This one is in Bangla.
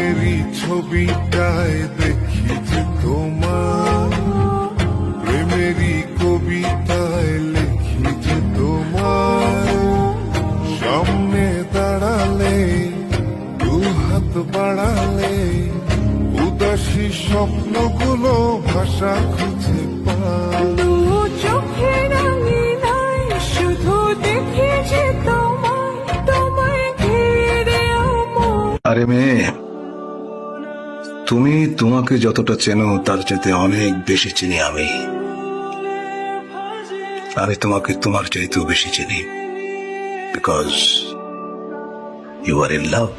প্রেমেরই ছবিটায় দেখি যে তোমার, প্রেমেরই কবিতায় লিখি যে তোমার, সামনে দাঁড়ালে দু হাত বাড়ালে উদাসী স্বপ্নগুলো ভাষা খুঁজে পায়। দু চোখের আঙিনায় শুধু দেখি যে তোমায়, তোমায় ঘিরে আমার। আরে মেয়ে, তুমি তোমাকে যতটা চেনো তার চাইতে অনেক বেশি চিনি আমি। আমি তোমাকে তোমার চাইতেও বেশি চিনি, because you are in love.